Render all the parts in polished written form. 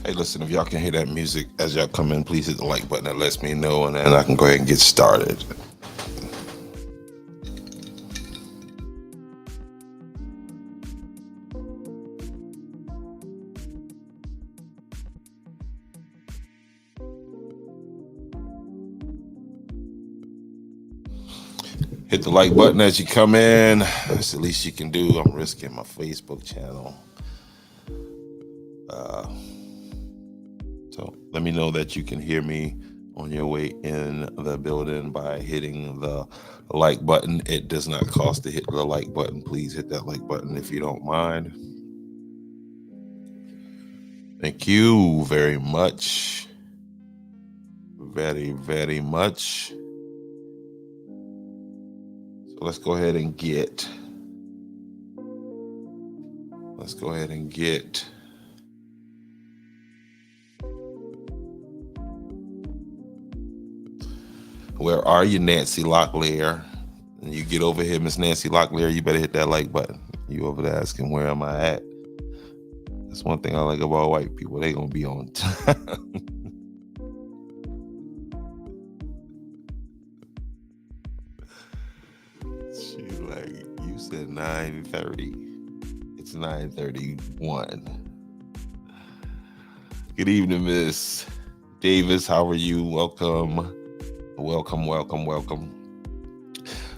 Hey, listen, if y'all can hear that music as y'all come in, please hit the like button. That lets me know, and then I can go ahead and get started. Hit the like button as you come in. That's the least you can do. I'm risking my Facebook channel. So let me know that you can hear me on your way in the building by hitting the like button. It does not cost to hit the like button. Please hit that like button if you don't mind. Thank you very much. Very, very much. So let's go ahead and get Where are you, Nancy Locklear? And you get over here, Miss Nancy Locklear, you better hit that like button. You over there asking where am I at? That's one thing I like about white people. They gonna be on time. She's like, you said 9:30. It's 9:31. Good evening, Miss Davis. How are you? Welcome.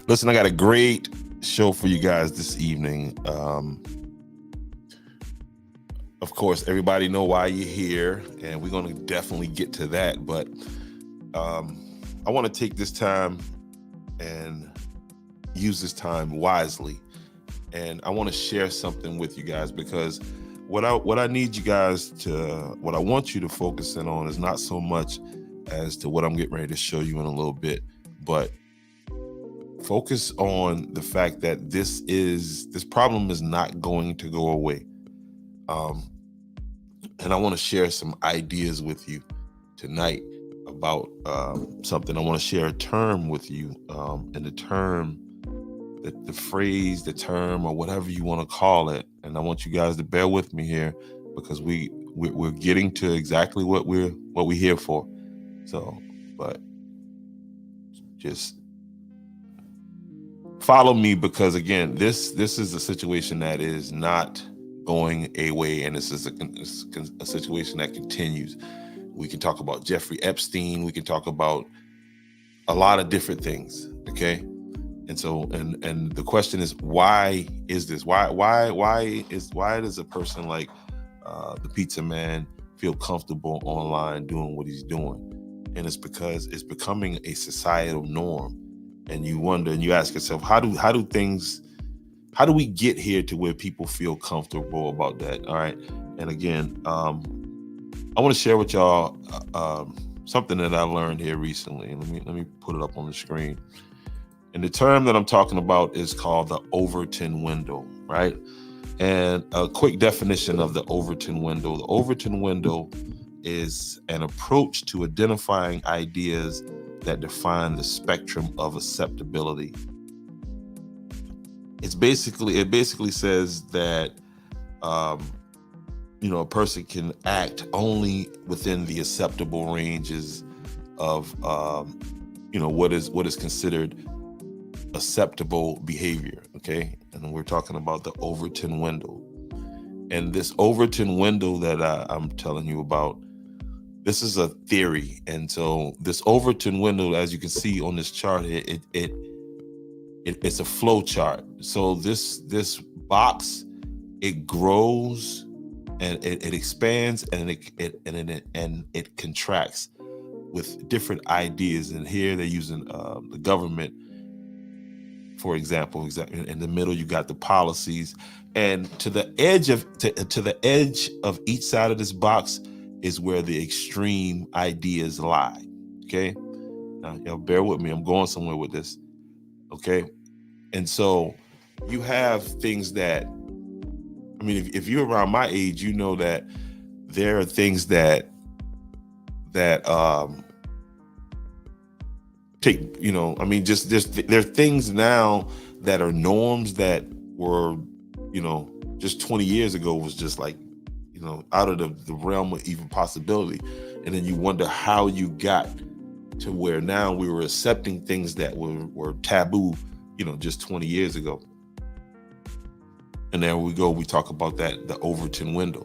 Listen, I got a great show for you guys this evening. Of course, everybody know why you're here, and we're going to definitely get to that. But I want to take this time and use this time wisely. And I want to share something with you guys, because what I need you guys what I want you to focus in on is not so much as to what I'm getting ready to show you in a little bit, but focus on the fact that this problem is not going to go away. And I want to share some ideas with you tonight about something. I want to share a term with you, and the term, the phrase, the term, or whatever you want to call it. And I want you guys to bear with me here, because we're getting to exactly what we're here for. So, but just follow me, because again, this is a situation that is not going away, and this is a situation that continues. We can talk about Jeffrey Epstein. We can talk about a lot of different things. Okay. And so, and the question is, why is this? Why does a person like the pizza man feel comfortable online doing what he's doing? And it's because it's becoming a societal norm. And you wonder, and you ask yourself, how do we get here to where people feel comfortable about that? All right. And again, I want to share with y'all something that I learned here recently. Let me put it up on the screen. And the term that I'm talking about is called the Overton window, right? And a quick definition of the Overton window. The Overton window is an approach to identifying ideas that define the spectrum of acceptability. It basically says that a person can act only within the acceptable ranges of what is considered acceptable behavior. Okay, and we're talking about the Overton window. And this Overton window that I'm telling you about, this is a theory. And so this Overton window, as you can see on this chart, it's a flow chart. So this box it grows and it expands and it contracts with different ideas. And here they're using the government, for example. In the middle, you got the policies, and to the edge of each side of this box is where the extreme ideas lie. Okay, now bear with me. I'm going somewhere with this. Okay, and so you have things that, I mean, if you're around my age, you know that there are things that take, I mean, just there are things now that are norms that were, just 20 years ago was just like, out of the realm of even possibility. And then you wonder how you got to where now we were accepting things that were taboo, just 20 years ago. And there we go. We talk about that, the Overton window.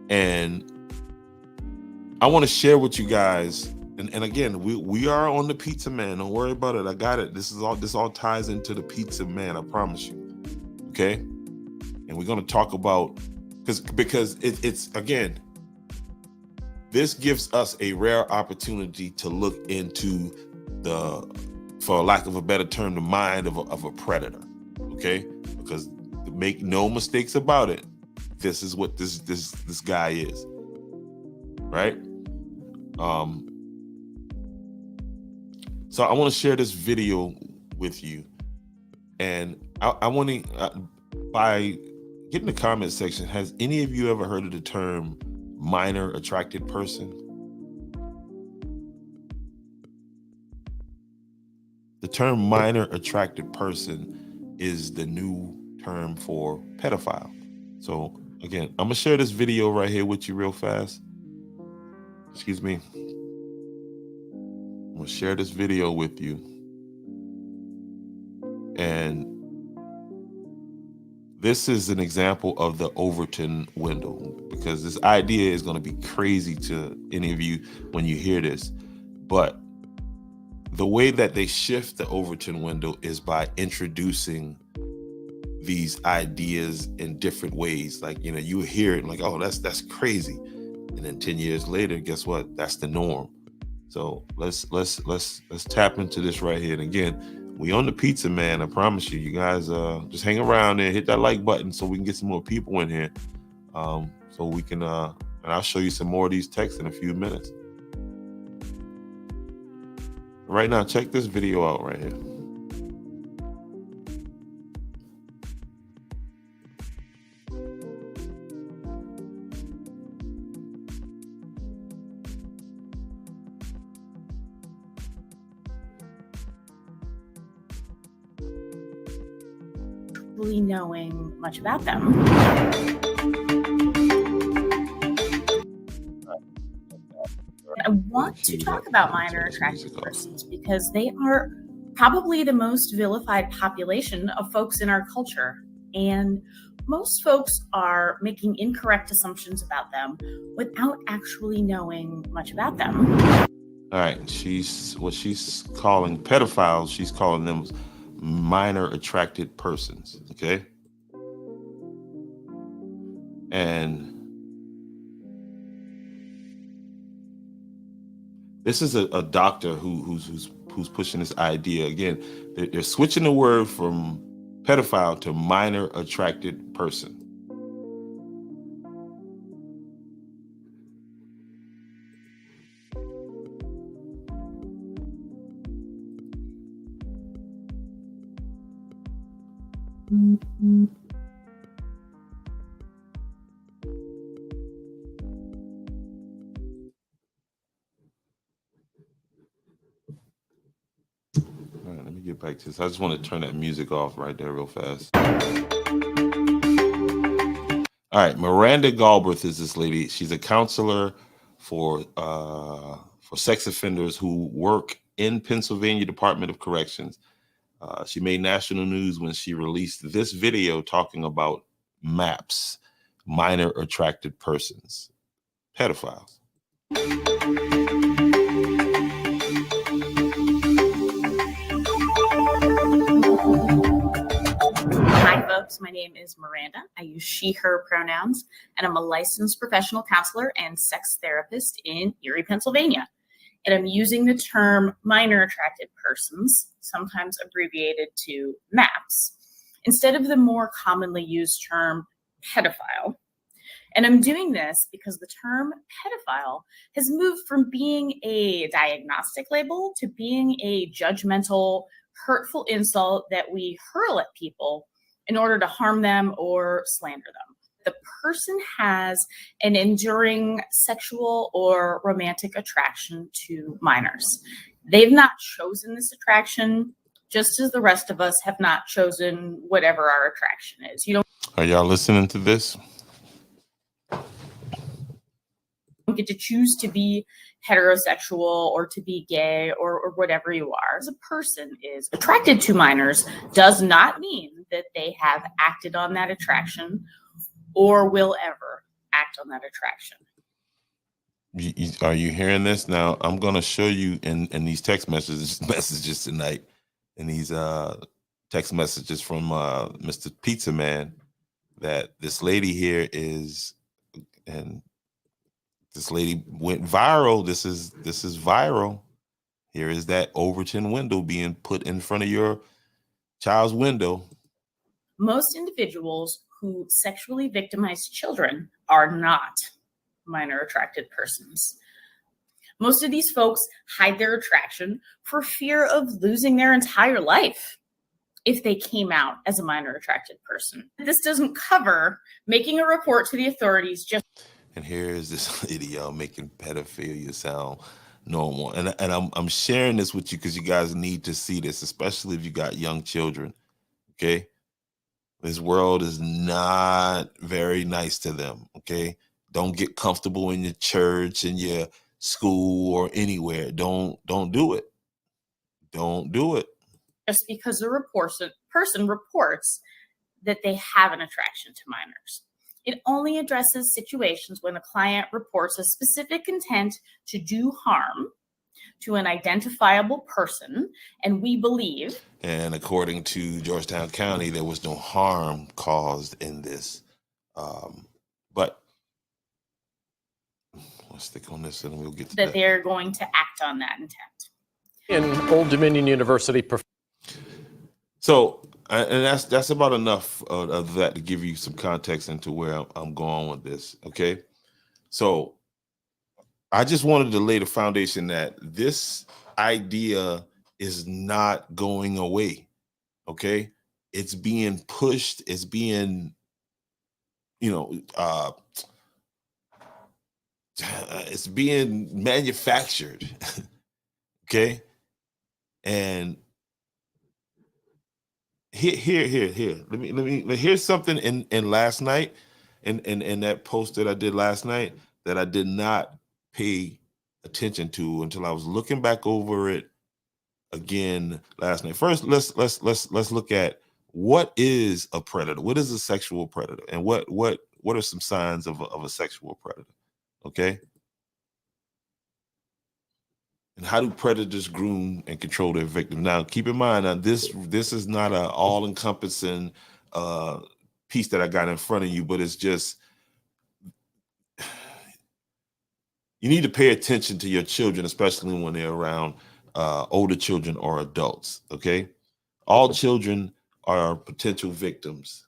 And I want to share with you guys, and again, we are on the Pizza Man. Don't worry about it. I got it. This all ties into the Pizza Man. I promise you. Okay. And we're going to talk about, because it's again, this gives us a rare opportunity to look into the, for lack of a better term, the mind of a predator. Okay. Because make no mistakes about it, this is what this guy is, right? So I want to share this video with you, and I want to, by get in the comment section, has any of you ever heard of the term minor attracted person? The term minor attracted person is the new term for pedophile. So again, I'm gonna share this video right here with you real fast. Excuse me. I'm gonna share this video with you. And this is an example of the Overton window, because this idea is gonna be crazy to any of you when you hear this. But the way that they shift the Overton window is by introducing these ideas in different ways. Like, you hear it like, oh, that's crazy. And then 10 years later, guess what? That's the norm. So let's tap into this right here. And again, we on the Pizza Man. I promise you, you guys just hang around there, hit that like button so we can get some more people in here. So we can, and I'll show you some more of these texts in a few minutes. Right now, check this video out right here. Knowing much about them. I want to talk about minor attracted persons because they are probably the most vilified population of folks in our culture. And most folks are making incorrect assumptions about them without actually knowing much about them. All right, what she's calling pedophiles, she's calling them minor attracted persons. Okay. And this is a doctor who's pushing this idea. Again, they're switching the word from pedophile to minor attracted person. All right, let me get back to this. I just want to turn that music off right there real fast. All right, Miranda Galbraith is this lady. She's a counselor for sex offenders who work in Pennsylvania Department of Corrections. She made national news when she released this video talking about MAPS, minor attracted persons, pedophiles. Hi, folks. My name is Miranda. I use she, her pronouns, and I'm a licensed professional counselor and sex therapist in Erie, Pennsylvania. And I'm using the term minor attracted persons, sometimes abbreviated to MAPS, instead of the more commonly used term pedophile. And I'm doing this because the term pedophile has moved from being a diagnostic label to being a judgmental, hurtful insult that we hurl at people in order to harm them or slander them. The person has an enduring sexual or romantic attraction to minors. They've not chosen this attraction, just as the rest of us have not chosen whatever our attraction is. You don't Are y'all listening to this? get to choose to be heterosexual or to be gay or whatever you are. As a person is attracted to minors does not mean that they have acted on that attraction or will ever act on that attraction. Are you hearing this? Now, I'm going to show you in these text messages tonight, in these text messages from Mr. Pizza Man, that this lady here is, and this lady went viral. This is viral. Here is that Overton window being put in front of your child's window. Most individuals who sexually victimize children are not minor attracted persons. Most of these folks hide their attraction for fear of losing their entire life if they came out as a minor attracted person. This doesn't cover making a report to the authorities just. And here is this lady, y'all, making pedophilia sound normal. And I'm sharing this with you because you guys need to see this, especially if you got young children. Okay. This world is not very nice to them. Okay. Don't get comfortable in your church, in your school, or anywhere. Don't do it. Don't do it. Just because the person reports that they have an attraction to minors. It only addresses situations when a client reports a specific intent to do harm to an identifiable person, and we believe. And according to Georgetown County, there was no harm caused in this. But let's stick on this and we'll get to that. They're going to act on that intent. In Old Dominion University. So, and that's about enough of that to give you some context into where I'm going with this. Okay. So I just wanted to lay the foundation that this idea is not going away. Okay. It's being pushed. It's being, it's being manufactured. Okay. And here. Let me. Here's something in last night, in that post that I did last night that I did not pay attention to until I was looking back over it again last night. First, let's look at what is a predator. What is a sexual predator, and what are some signs of a sexual predator? Okay. And how do predators groom and control their victim? Now, keep in mind, this is not an all-encompassing piece that I got in front of you, but it's just, you need to pay attention to your children, especially when they're around older children or adults, okay? All children are potential victims,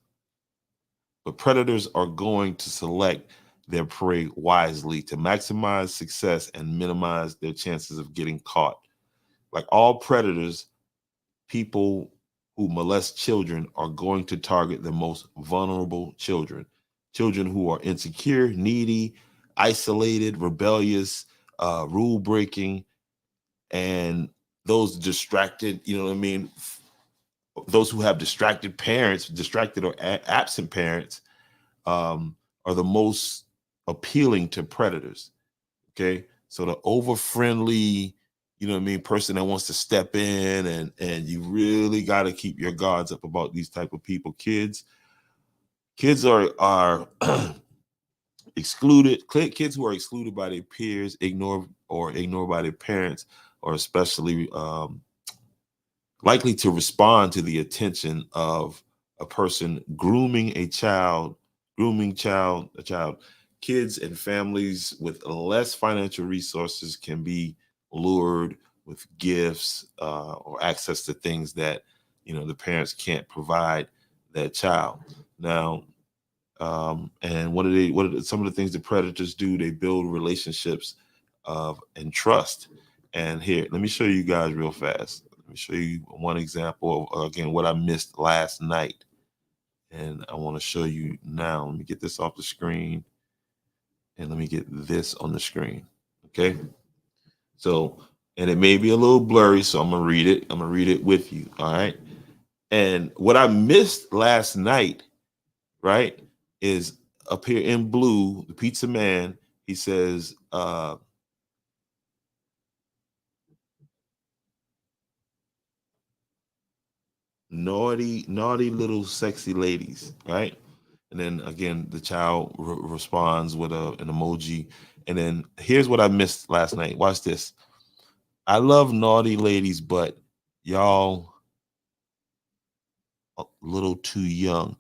but predators are going to select their prey wisely to maximize success and minimize their chances of getting caught. Like all predators, people who molest children are going to target the most vulnerable children who are insecure, needy, isolated, rebellious, rule breaking, and those distracted, those who have distracted or absent parents are the most appealing to predators. Okay. So the over friendly, person that wants to step in and you really got to keep your guards up about these type of people. Kids are excluded. Kids who are excluded by their peers, ignored by their parents, are especially likely to respond to the attention of a person grooming a child, a child. Kids and families with less financial resources can be lured with gifts or access to things that the parents can't provide that child. Now, and what are some of the things the predators do? They build relationships of and trust. And here, let me show you guys real fast. Let me show you one example of, again, what I missed last night. And I want to show you now. Let me get this off the screen and let me get this on the screen. Okay. So, and it may be a little blurry, so I'm going to read it. I'm going to read it with you. All right. And what I missed last night, right, is up here in blue, the pizza man, he says, naughty little sexy ladies, right? And then again, the child responds with an emoji. And then here's what I missed last night. Watch this. I love naughty ladies, but y'all a little too young.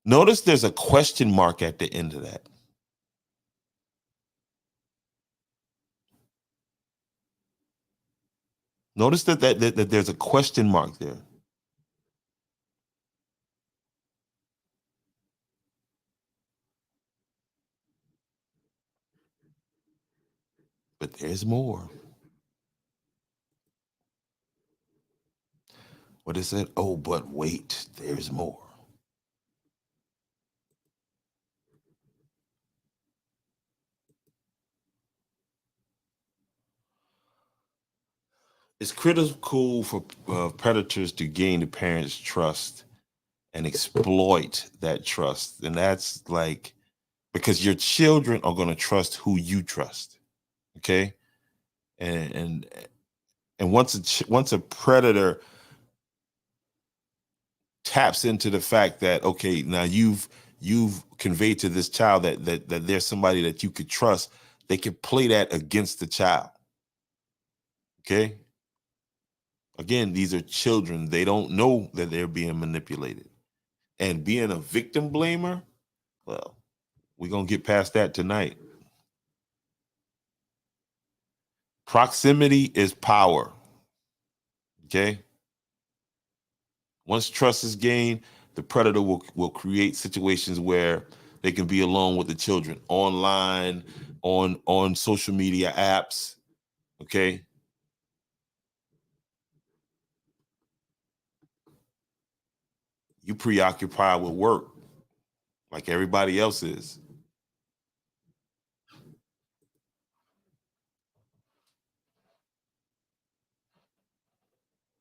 Notice there's a question mark at the end of that. Notice that there's a question mark there. But there's more. What is it? Oh, but wait, there's more. It's critical for predators to gain the parents' trust and exploit that trust. And that's like, because your children are going to trust who you trust. Okay. And once a predator taps into the fact that, okay, now you've conveyed to this child that there's somebody that you could trust, they can play that against the child. Okay. Again, these are children. They don't know that they're being manipulated. And being a victim blamer, well, we're going to get past that tonight. Proximity is power. Okay. Once trust is gained, the predator will create situations where they can be alone with the children online, on social media apps. Okay. You preoccupied with work like everybody else is.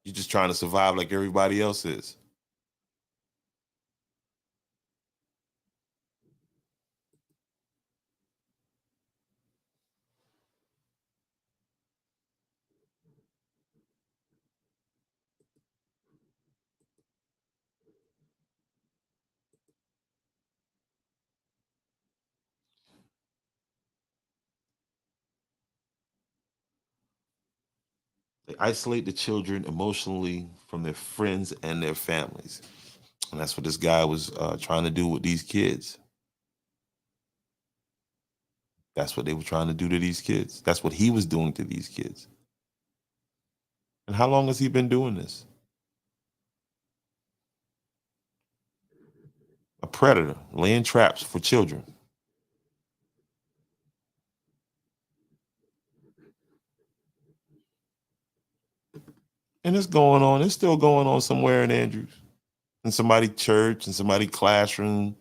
You're just trying to survive like everybody else is. They isolate the children emotionally from their friends and their families. And that's what this guy was trying to do with these kids. That's what they were trying to do to these kids. That's what he was doing to these kids. And how long has he been doing this? A predator laying traps for children. And it's going on. It's still going on somewhere in Andrews, in somebody's church, in somebody's classroom.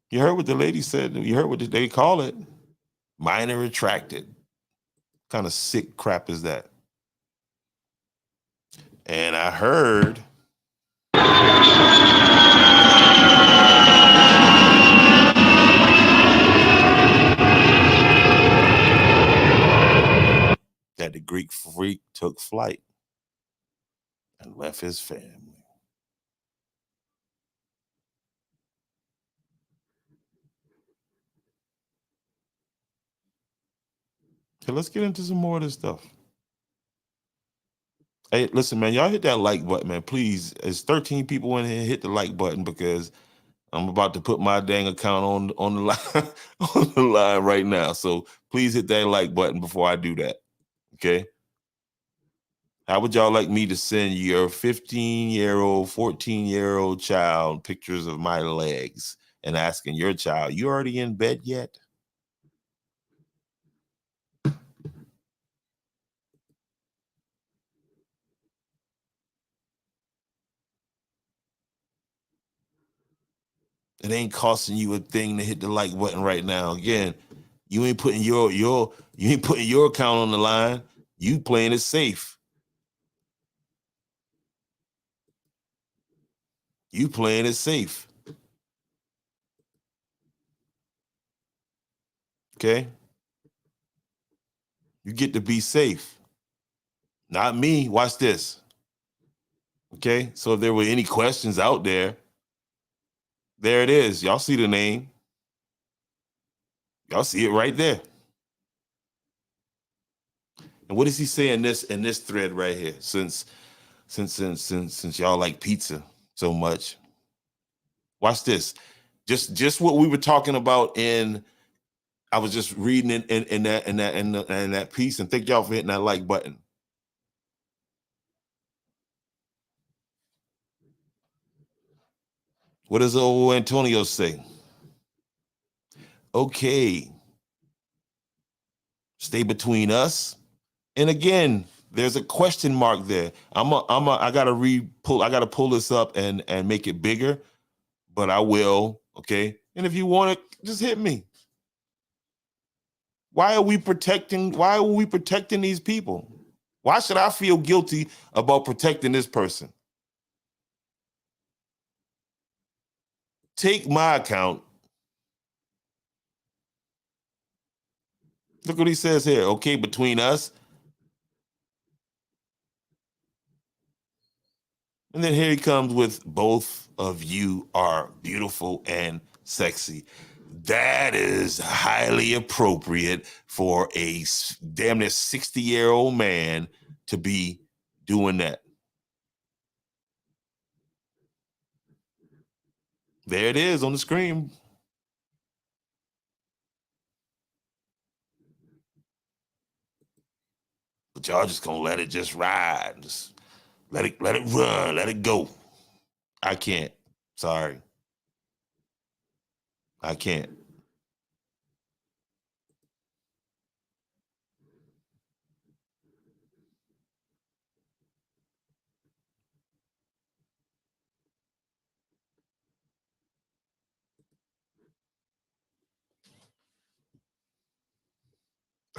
You heard what the lady said. You heard what they call it. Minor attracted. Kind of sick crap is that? And I heard that the Greek freak took flight and left his family. So let's get into some more of this stuff. Hey, listen, man, y'all hit that like button, man. Please, it's 13 people in here. Hit the like button because I'm about to put my dang account on the line on the line right now. So please hit that like button before I do that. Okay. How would y'all like me to send your 15-year-old, 14-year-old child pictures of my legs and asking your child, you already in bed yet? It ain't costing you a thing to hit the like button right now. Again, you ain't putting you ain't putting your account on the line. You playing it safe. You playing it safe. Okay? You get to be safe. Not me. Watch this. Okay? So if there were any questions out there, there it is. Y'all see the name. Y'all see it right there. And what does he say in this thread right here? Since y'all like pizza so much. Watch this. Just what we were talking about I was just reading in that piece, and thank y'all for hitting that like button. What does old Antonio say? Okay, stay between us. And again, there's a question mark there. I gotta pull this up and make it bigger, but I will. Okay, and if you want it, just hit me. Why are we protecting these people? Why should I feel guilty about protecting this person? Take my account. Look what he says here. Okay, between us. And then here he comes with both of you are beautiful and sexy. That is highly appropriate for a damn near 60-year-old man to be doing that. There it is on the screen. But y'all just gonna let it just ride. Just let it run, let it go. I can't. Sorry. I can't.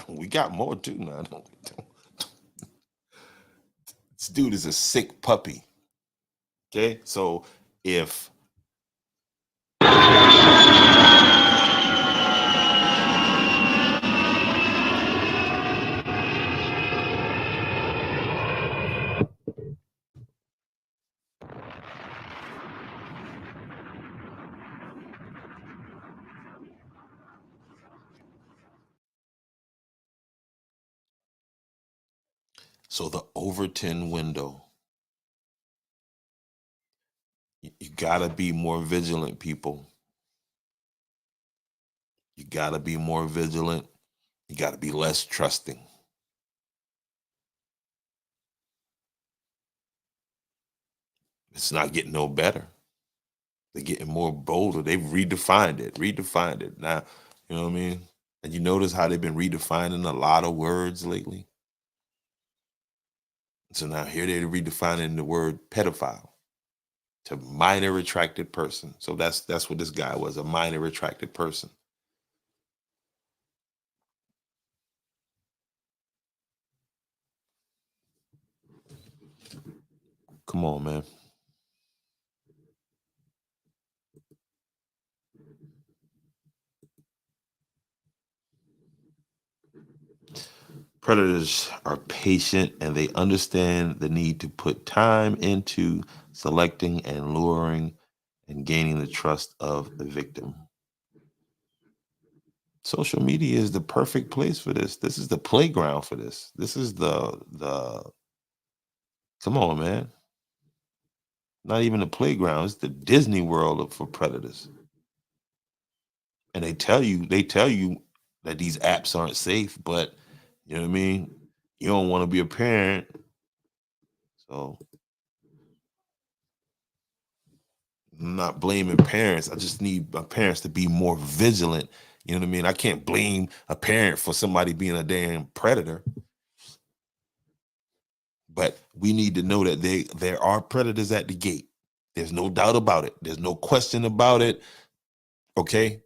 We got more too now. This dude is a sick puppy. Okay, so if so the Overton window, you gotta be more vigilant, people. You gotta be more vigilant. You gotta be less trusting. It's not getting no better. They're getting more bolder. They've redefined it now. You know what I mean? And you notice how they've been redefining a lot of words lately. So now here they're redefining the word pedophile to minor attracted person. So that's what this guy was, a minor attracted person. Come on, man. Predators are patient and they understand the need to put time into selecting and luring and gaining the trust of the victim. Social media is the perfect place for this. This is the playground for this. This is the Come on, man. Not even the playground. It's the Disney World for predators. And they tell you that these apps aren't safe, but you know what I mean? You don't want to be a parent. So I'm not blaming parents. I just need my parents to be more vigilant. You know what I mean? I can't blame a parent for somebody being a damn predator. But we need to know that there are predators at the gate. There's no doubt about it. There's no question about it. Okay.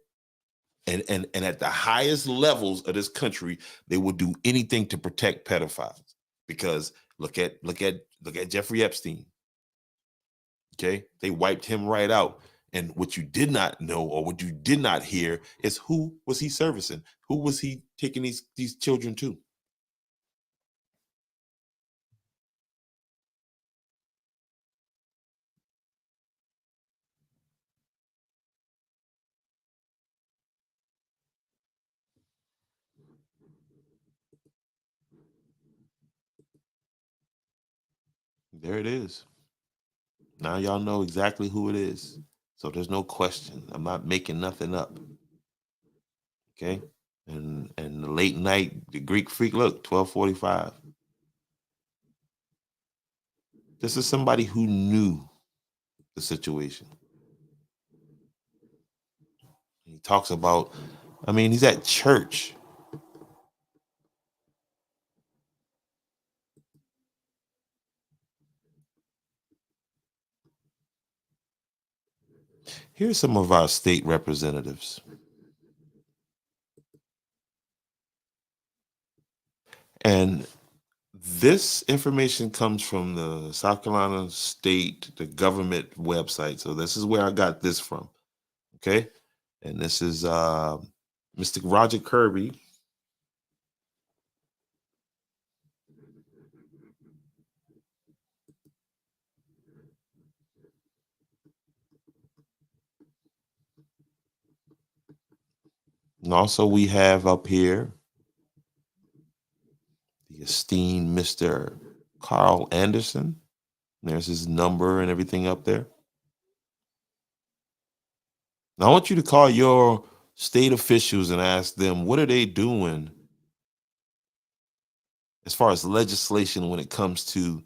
And at the highest levels of this country, they will do anything to protect pedophiles. Because look at Jeffrey Epstein. Okay. They wiped him right out. And what you did not know or what you did not hear is who was he servicing? Who was he taking these children to? There it is. Now y'all know exactly who it is. So there's no question. I'm not making nothing up. Okay. And the late night, the Greek freak, look, 12:45. This is somebody who knew the situation. He talks about, I mean, he's at church. Here's some of our state representatives. And this information comes from the South Carolina State, the government website. So this is where I got this from. Okay. And this is Mr. Roger Kirby. And also we have up here the esteemed Mr. Carl Anderson. There's his number and everything up there. Now I want you to call your state officials and ask them what are they doing as far as legislation when it comes to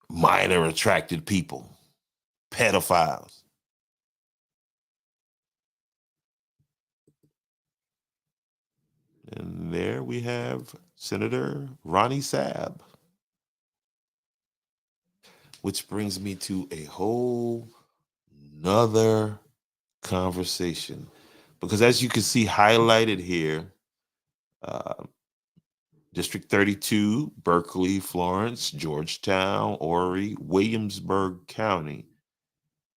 minor attracted people, pedophiles. And there we have Senator Ronnie Sabb, which brings me to a whole nother conversation. Because as you can see highlighted here, uh, District 32, Berkeley, Florence, Georgetown, Horry, Williamsburg County,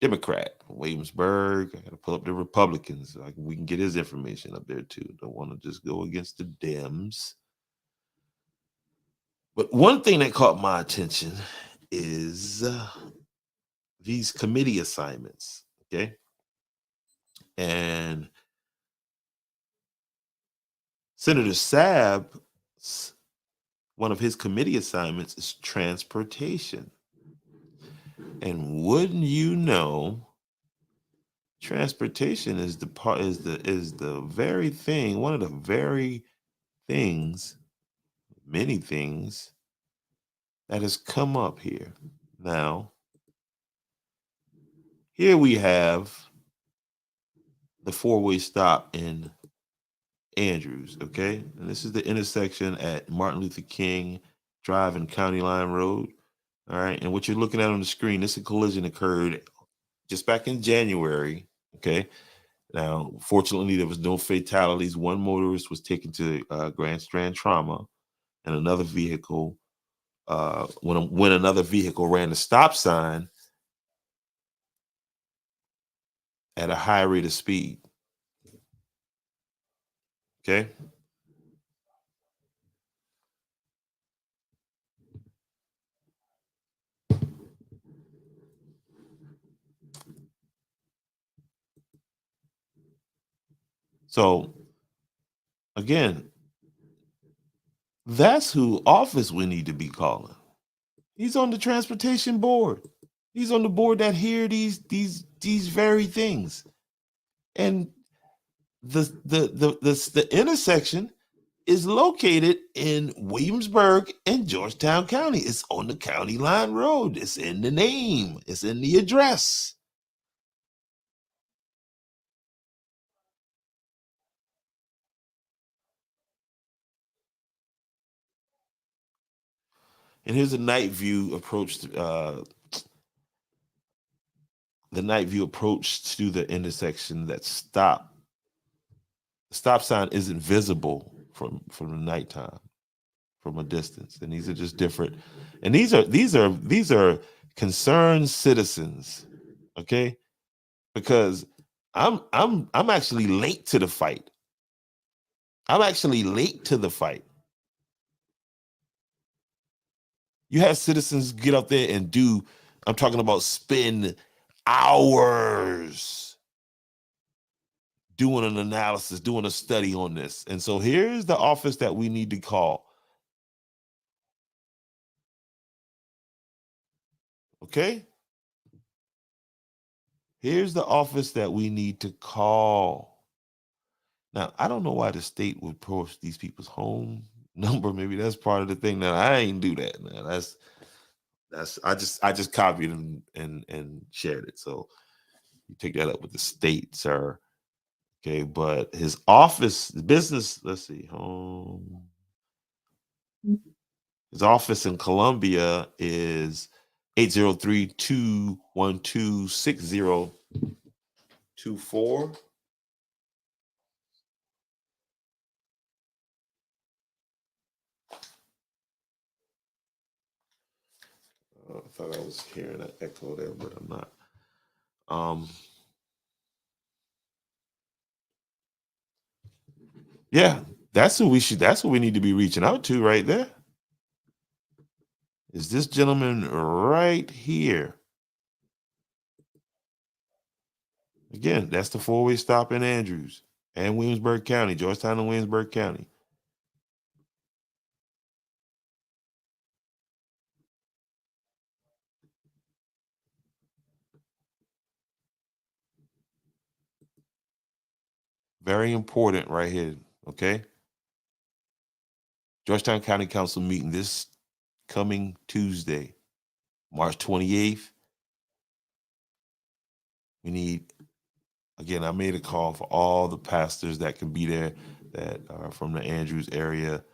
Democrat. Williamsburg, I gotta pull up the Republicans. So we can get his information up there too. Don't want to just go against the Dems. But one thing that caught my attention is these committee assignments. Okay. And Senator Sabb, one of his committee assignments is transportation. And wouldn't you know, transportation is the part is the very thing, one of the very things, many things that has come up here. Now, here we have the four-way stop in Andrews, okay? And this is the intersection at Martin Luther King Drive and County Line Road. All right. And what you're looking at on the screen, this collision occurred just back in January. Okay. Now, fortunately, there was no fatalities. One motorist was taken to Grand Strand Trauma, and another vehicle, when another vehicle ran the stop sign at a high rate of speed. Okay. So again, that's who office we need to be calling. He's on the transportation board. He's on the board that hear these very things. And the intersection is located in Williamsburg and Georgetown County. It's on the county line road. It's in the name. It's in the address. And here's a night view approach. The night view approach to the intersection that stop. The stop sign isn't visible from the nighttime, from a distance, and these are just different. And these are concerned citizens, okay? Because I'm actually late to the fight. I'm actually late to the fight. You have citizens get up there and do, I'm talking about spend hours doing an analysis, doing a study on this. And so here's the office that we need to call. Okay? Here's the office that we need to call. Now, I don't know why the state would post these people's home number. Maybe that's part of the thing. Now, I ain't do that. Now, that's I just copied and shared it. So you take that up with the state, sir. Okay, but his office, business, let's see, home. His office in Columbia is 803-212-6024. I thought I was hearing an echo there, but I'm not. Yeah, that's who we need to be reaching out to right there. Is this gentleman right here? Again, that's the four-way stop in Andrews and Williamsburg County, Georgetown and Williamsburg County. Very important right here, okay? Georgetown County Council meeting this coming Tuesday, March 28th. We need, again, I made a call for all the pastors that can be there, that are from the Andrews area,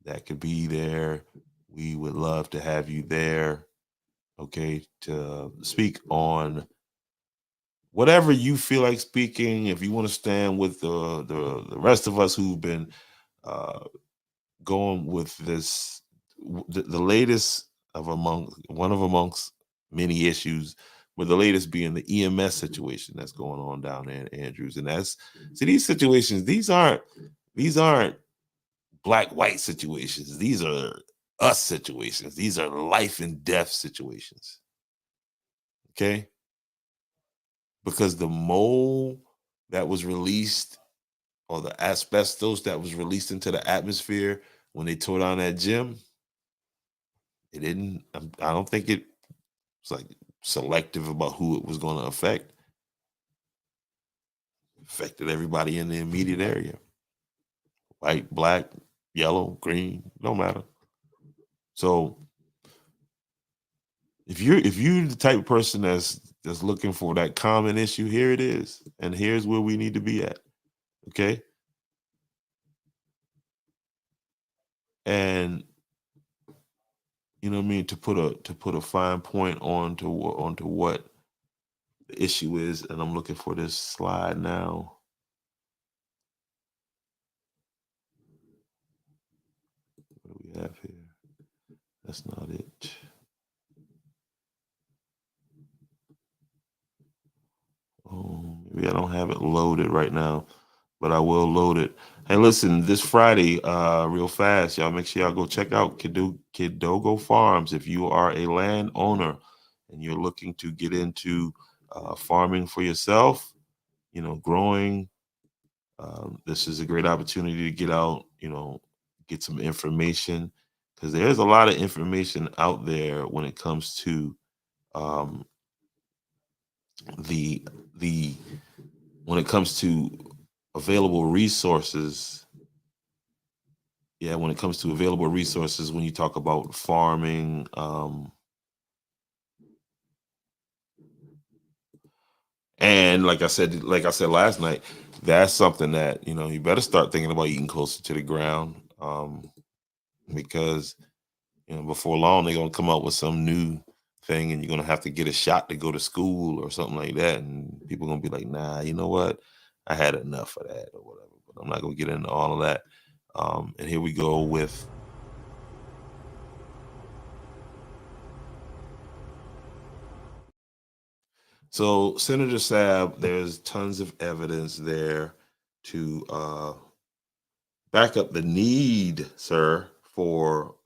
that could be there. We would love to have you there, okay, to speak on whatever you feel like speaking. If you want to stand with the rest of us who've been going with this, the latest of amongst many issues, but the latest being the EMS situation that's going on down there in Andrews. And that's, see, these situations, these aren't black white situations. These are us situations. These are life and death situations. Okay? Because the mold that was released, or the asbestos that was released into the atmosphere when they tore down that gym, it didn't, I don't think it was like selective about who it was going to affect. Affected everybody in the immediate area. White, black, yellow, green, no matter. So if you're the type of person that's looking for that common issue, here it is. And here's where we need to be at. Okay. And you know what I mean, to put a fine point onto what the issue is. And I'm looking for this slide now. What do we have here? That's not it. Oh, maybe I don't have it loaded right now, but I will load it. Hey, listen, this Friday, real fast, y'all, make sure y'all go check out Kidogo Farms. If you are a landowner and you're looking to get into farming for yourself, you know, growing, this is a great opportunity to get out, you know, get some information, because there's a lot of information out there when it comes to um, the the when it comes to available resources. Yeah, when it comes to available resources, when you talk about farming, and like I said last night, that's something that you better start thinking about eating closer to the ground, because before long they're gonna come up with some new thing, and you're gonna have to get a shot to go to school or something like that, and people gonna be like, "Nah, you know what? I had enough of that or whatever." But I'm not gonna get into all of that. And here we go with. So, Senator Saab, there's tons of evidence there to back up the need, sir, for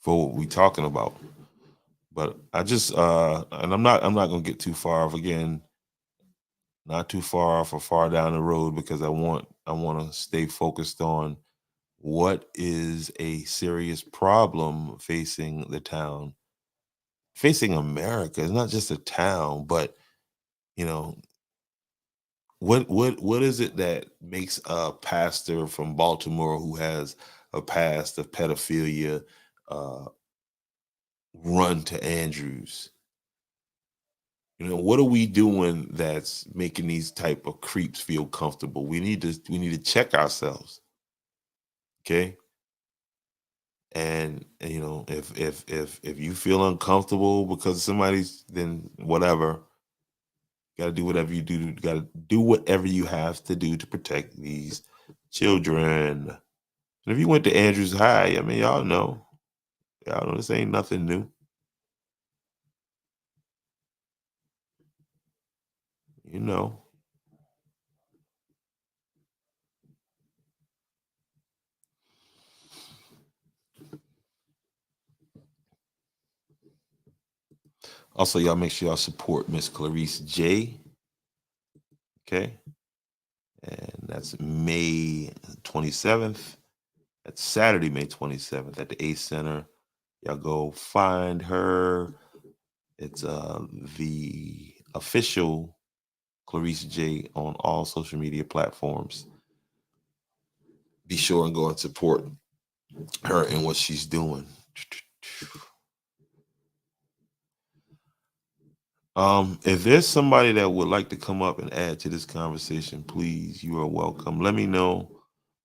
what we're talking about. But I just and I'm not gonna get too far off again, not too far off or far down the road, because I want to stay focused on what is a serious problem facing the town, facing America. It's not just a town, but you know what is it that makes a pastor from Baltimore who has a past of pedophilia uh, run to Andrews? What are we doing that's making these type of creeps feel comfortable? We need to check ourselves, okay? And if you feel uncomfortable because somebody's, then whatever. Got to do whatever you do. Got to do whatever you have to do to protect these children. And if you went to Andrews High, I mean, y'all know this ain't nothing new. You know. Also, y'all make sure y'all support Miss Clarice J. Okay, and that's May 27th. That's Saturday, May 27th at the Ace Center. Y'all go find her. It's the official Clarice J on all social media platforms. Be sure and go and support her and what she's doing. If there's somebody that would like to come up and add to this conversation, please, you are welcome. Let me know.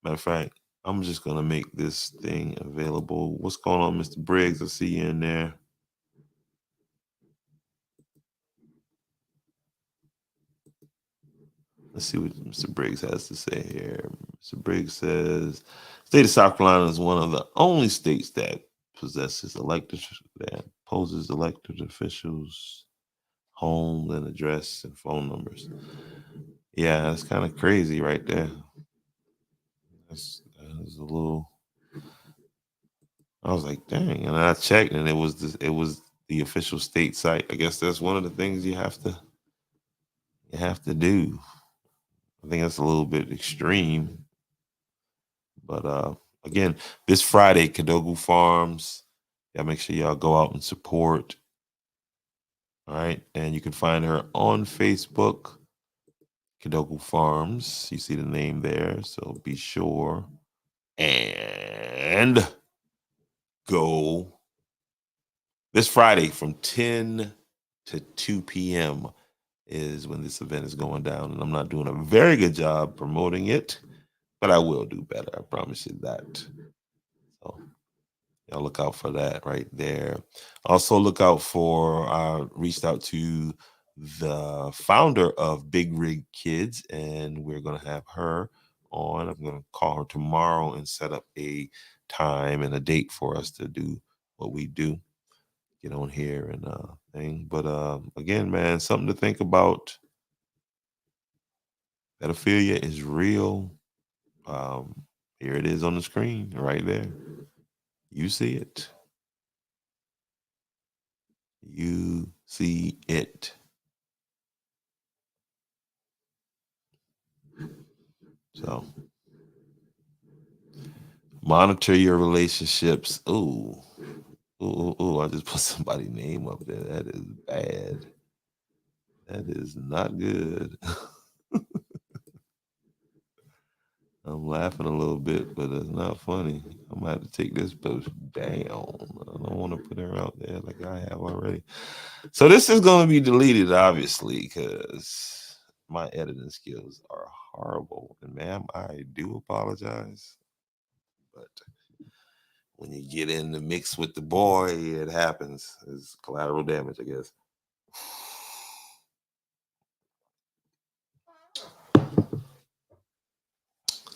Matter of fact, I'm just gonna make this thing available. What's going on, Mr. Briggs? I see you in there. Let's see what Mr. Briggs has to say here. Mr. Briggs says, "State of South Carolina is one of the only states that poses elected officials' home and address and phone numbers." Yeah, that's kind of crazy right there. That's a little. I was like, dang, and I checked, and it was the official state site. I guess that's one of the things you have to do. I think that's a little bit extreme, but again, this Friday, Cadogu Farms. Yeah, make sure y'all go out and support. All right, and you can find her on Facebook, Cadogu Farms. You see the name there, so be sure and go this Friday from 10 to 2 p.m. is when this event is going down. And I'm not doing a very good job promoting it, but I will do better. I promise you that. So y'all look out for that right there. Also look out for, I reached out to the founder of Big Rig Kids, and we're going to have her on. I'm going to call her tomorrow and set up a time and a date for us to do what we do. Get on here and thing. But again, man, something to think about. Pedophilia is real. Here it is on the screen right there. You see it. You see it. So Monitor your relationships. Ooh. Ooh, I just put somebody's name up there. That is bad. That is not good. I'm laughing a little bit, but it's not funny. I might have to take this post down. I don't want to put her out there like I have already. So this is going to be deleted, obviously, because my editing skills are horrible. And ma'am, I do apologize. But when you get in the mix with the boy, it happens. It's collateral damage, I guess.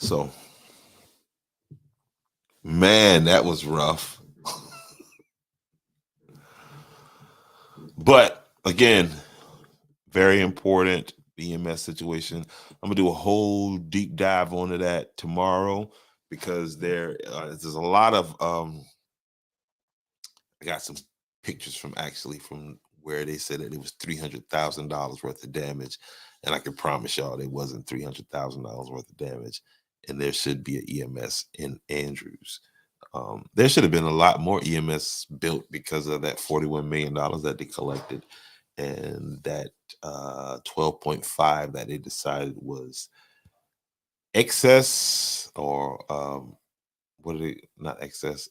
So, man, that was rough. But again, very important EMS situation. I'm gonna do a whole deep dive onto that tomorrow because there's a lot of I got some pictures from where they said that it was $300,000 worth of damage, and I can promise y'all it wasn't $300,000 worth of damage. And there should be an EMS in Andrews. There should have been a lot more EMS built because of that $41 million that they collected, and that 12.5 that they decided was excess, or what are they, not excess,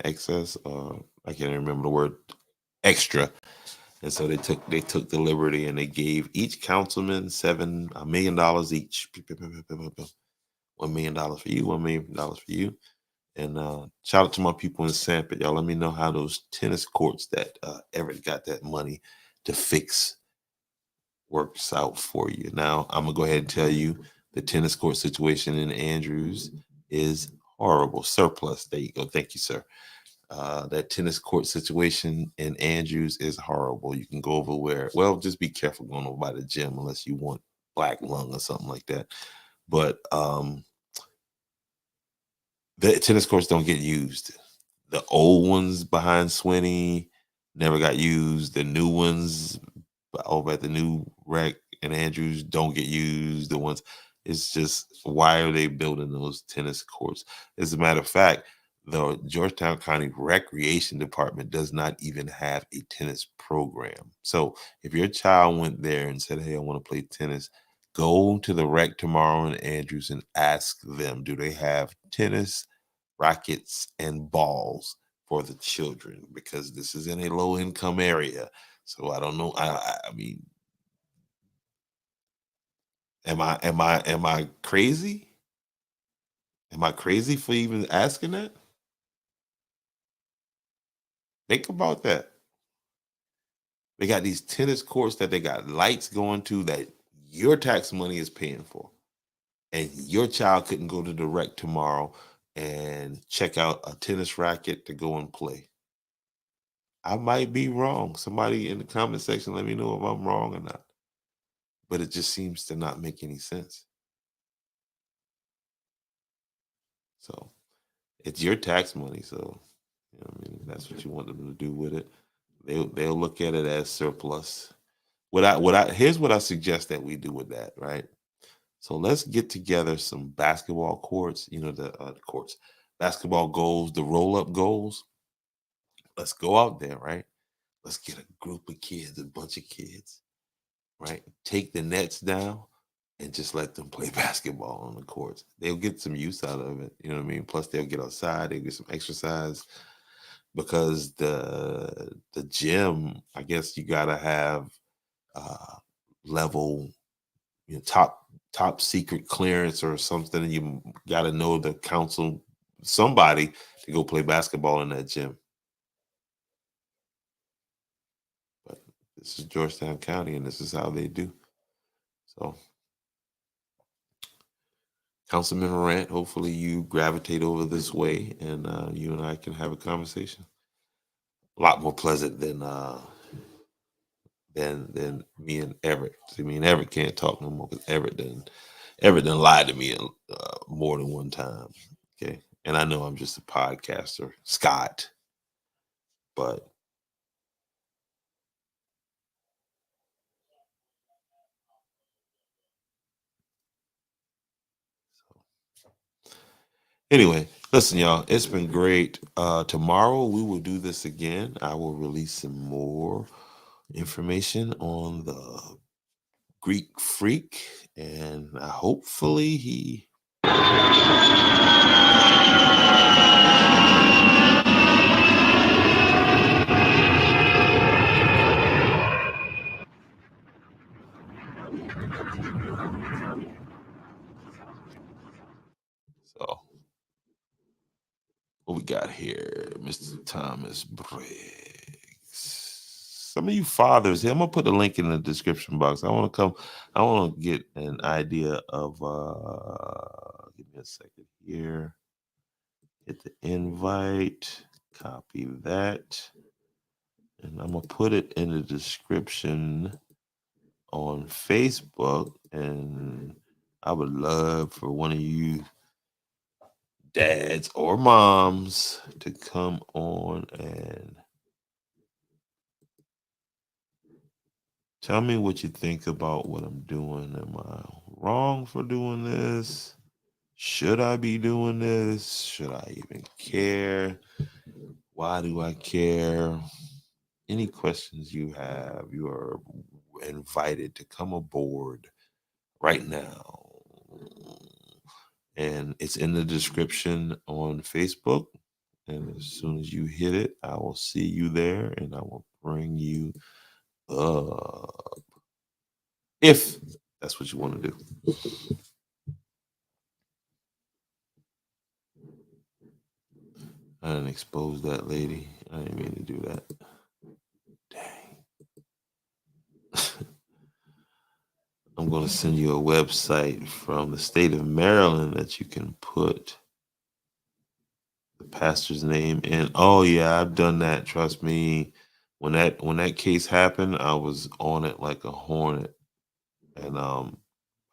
excess, I can't remember the word, extra. And so they took the liberty and they gave each councilman $7 million each. $1 million for you, $1 million for you. And shout out to my people in Sanford. Y'all let me know how those tennis courts that Everett got that money to fix works out for you. Now, I'm going to go ahead and tell you the tennis court situation in Andrews is horrible. Surplus. There you go. Thank you, sir. That tennis court situation in Andrews is horrible. You can go over where, well, just be careful going over by the gym unless you want black lung or something like that. But the tennis courts don't get used. The old ones behind Swinney never got used. The new ones over at the new rec and Andrews don't get used. The ones, it's just, why are they building those tennis courts? As a matter of fact, the Georgetown County Recreation Department does not even have a tennis program. So if your child went there and said, hey, I want to play tennis, go to the rec tomorrow in Andrews and ask them, do they have tennis rackets and balls for the children? Because this is in a low income area. So I don't know. I mean, am I crazy? Am I crazy for even asking that? Think about that. They got these tennis courts that they got lights going to that your tax money is paying for. And your child couldn't go to the rec tomorrow and check out a tennis racket to go and play. I might be wrong. Somebody in the comment section, let me know if I'm wrong or not. But it just seems to not make any sense. So it's your tax money. So, I mean, that's what you want them to do with it. They'll look at it as surplus. Here's what I suggest that we do with that, right? So let's get together some basketball courts, the courts, basketball goals, the roll-up goals. Let's go out there, right? Let's get a group of kids, a bunch of kids, right? Take the nets down and just let them play basketball on the courts. They'll get some use out of it. You know what I mean? Plus they'll get outside, they'll get some exercise, because the gym, I guess you gotta have level, top secret clearance or something. You gotta know the council, somebody, to go play basketball in that gym. But this is Georgetown County and this is how they do. So Councilman Morant, hopefully you gravitate over this way and you and I can have a conversation. A lot more pleasant than me and Everett. See, me and Everett can't talk no more because Everett done lied to me more than one time. Okay, and I know I'm just a podcaster, Scott, but Anyway, listen, y'all, it's been great. Tomorrow we will do this again. I will release some more information on the Greek freak, and hopefully he. So, what we got here, Mr. Thomas Briggs? Some of you fathers here, I'm gonna put the link in the description box. I want to come. I want to get an idea of. Give me a second here. Hit the invite. Copy that, and I'm gonna put it in the description on Facebook. And I would love for one of you dads or moms to come on and tell me what you think about what I'm doing. Am I wrong for doing this? Should I be doing this? Should I even care? Why do I care? Any questions you have, you are invited to come aboard right now. And it's in the description on Facebook. And as soon as you hit it, I will see you there and I will bring you up. If that's what you want to do. I didn't expose that lady. I didn't mean to do that. Dang. I'm going to send you a website from the state of Maryland that you can put the pastor's name in. Oh yeah, I've done that. Trust me. When that case happened, I was on it like a hornet, and I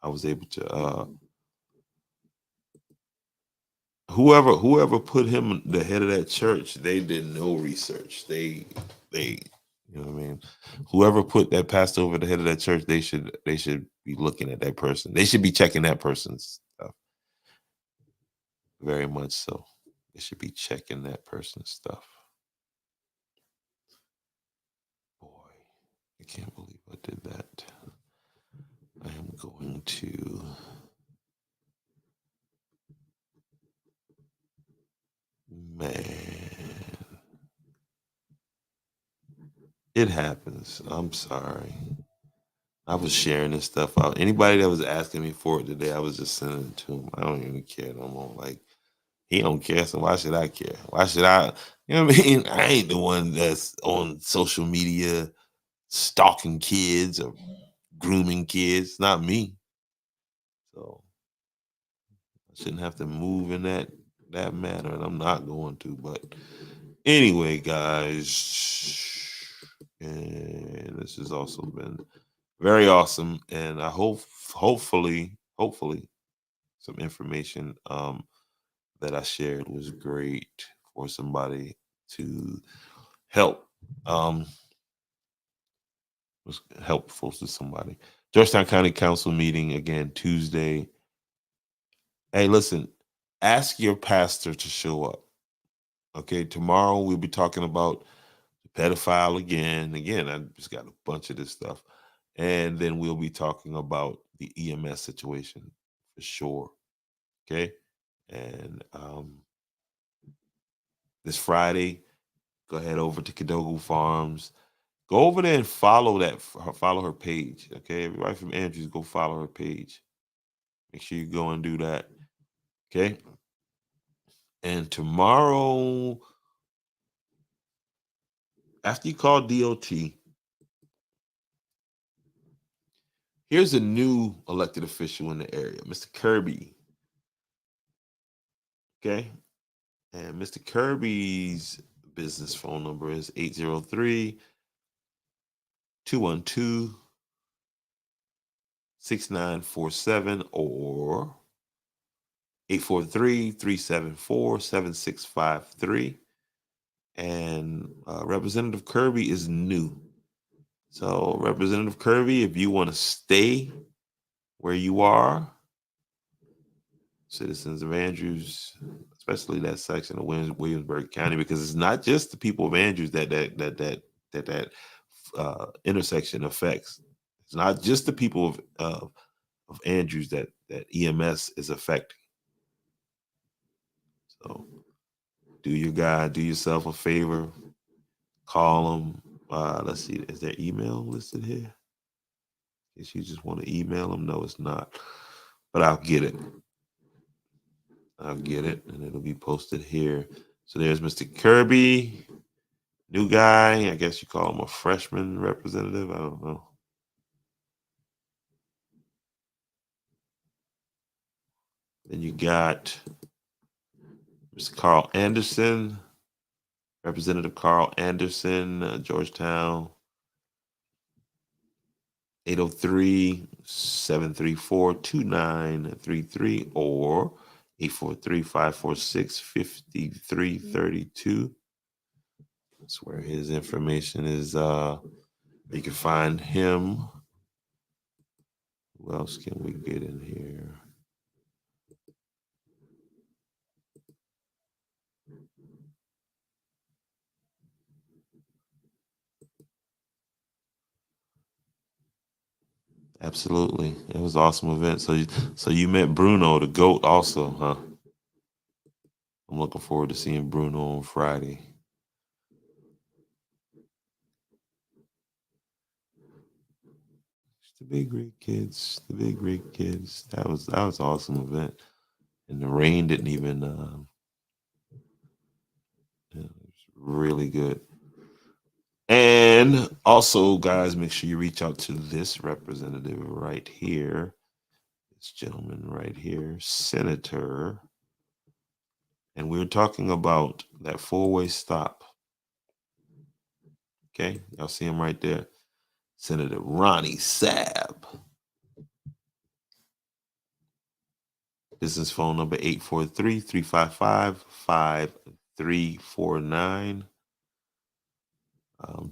was able to whoever put him the head of that church, they did no research. They you know what I mean. Whoever put that pastor over the head of that church, they should be looking at that person. They should be checking that person's stuff. Very much so. They should be checking that person's stuff. Boy, I can't believe I did that. I am going to. Man, it happens. I'm sorry. I was sharing this stuff out. Anybody that was asking me for it today, I was just sending it to him. I don't even care no more. Like, he don't care, so why should I care? Why should I? You know what I mean? I ain't the one that's on social media stalking kids or grooming kids. Not me. So I shouldn't have to move in that manner, and I'm not going to. But anyway, guys, and this has also been very awesome, and I hope, hopefully, some information that I shared was great for somebody to help. Was helpful to somebody. Georgetown County Council meeting again Tuesday. Hey, listen, ask your pastor to show up. Okay, tomorrow we'll be talking about the pedophile again. Again, I just got a bunch of this stuff. And then we'll be talking about the EMS situation for sure. Okay. And this Friday, go ahead over to Cadogo Farms. Go over there and follow her page. Okay. Everybody from Andrews, go follow her page. Make sure you go and do that. Okay. And tomorrow, after you call DOT, here's a new elected official in the area, Mr. Kirby. Okay. And Mr. Kirby's business phone number is 803 212 6947 or 843-374-7653. And Representative Kirby is new. So, Representative Kirby, if you want to stay where you are, citizens of Andrews, especially that section of Williamsburg County, because it's not just the people of Andrews that intersection affects. It's not just the people of Andrews that EMS is affecting. So do yourself a favor, call them. Let's see, is their email listed here? If you just want to email them, no, it's not. But I'll get it. And it'll be posted here. So there's Mr. Kirby, new guy. I guess you call him a freshman representative. I don't know. Then you got Mr. Carl Anderson, Representative Carl Anderson, Georgetown, 803-734-2933 or 843-546-5332. That's where his information is. You can find him. Who else can we get in here? Absolutely. It was an awesome event. So you met Bruno, the GOAT, also, huh? I'm looking forward to seeing Bruno on Friday. The big rig kids. That was an awesome event. And the rain didn't even it was really good. And also, guys, make sure you reach out to this representative right here. This gentleman right here, Senator. And we were talking about that four-way stop. Okay, y'all see him right there. Senator Ronnie Sabb. Business phone number 843-355-5349.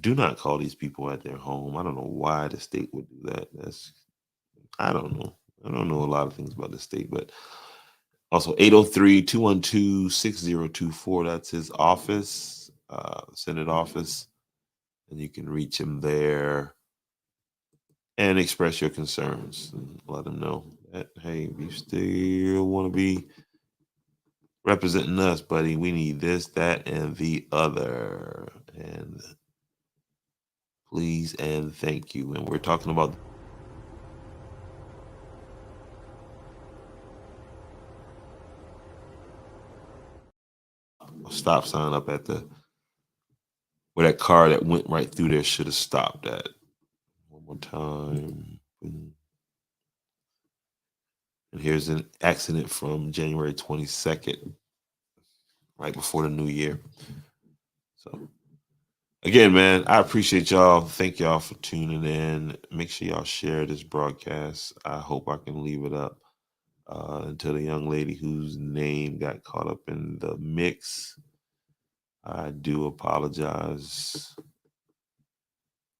Do not call these people at their home. I don't know why the state would do that. I don't know. I don't know a lot of things about the state, but also 803-212-6024. That's his office, Senate office. And you can reach him there and express your concerns and let him know that, hey, if you still want to be representing us, buddy, we need this, that, and the other. And please and thank you. And we're talking about a stop sign up at where that car that went right through there should have stopped at. One more time. And here's an accident from January 22nd, right before the new year. So again, man, I appreciate y'all. Thank y'all for tuning in. Make sure y'all share this broadcast. I hope I can leave it up until the young lady whose name got caught up in the mix. I do apologize,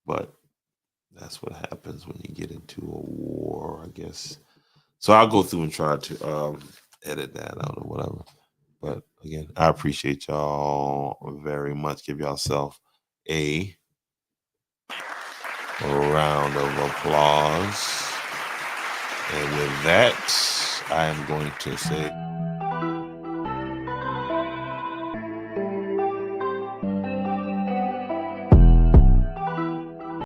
but that's what happens when you get into a war, I guess. So I'll go through and try to edit that out or whatever. But again, I appreciate y'all very much. Give yourself a round of applause. And with that, I am going to say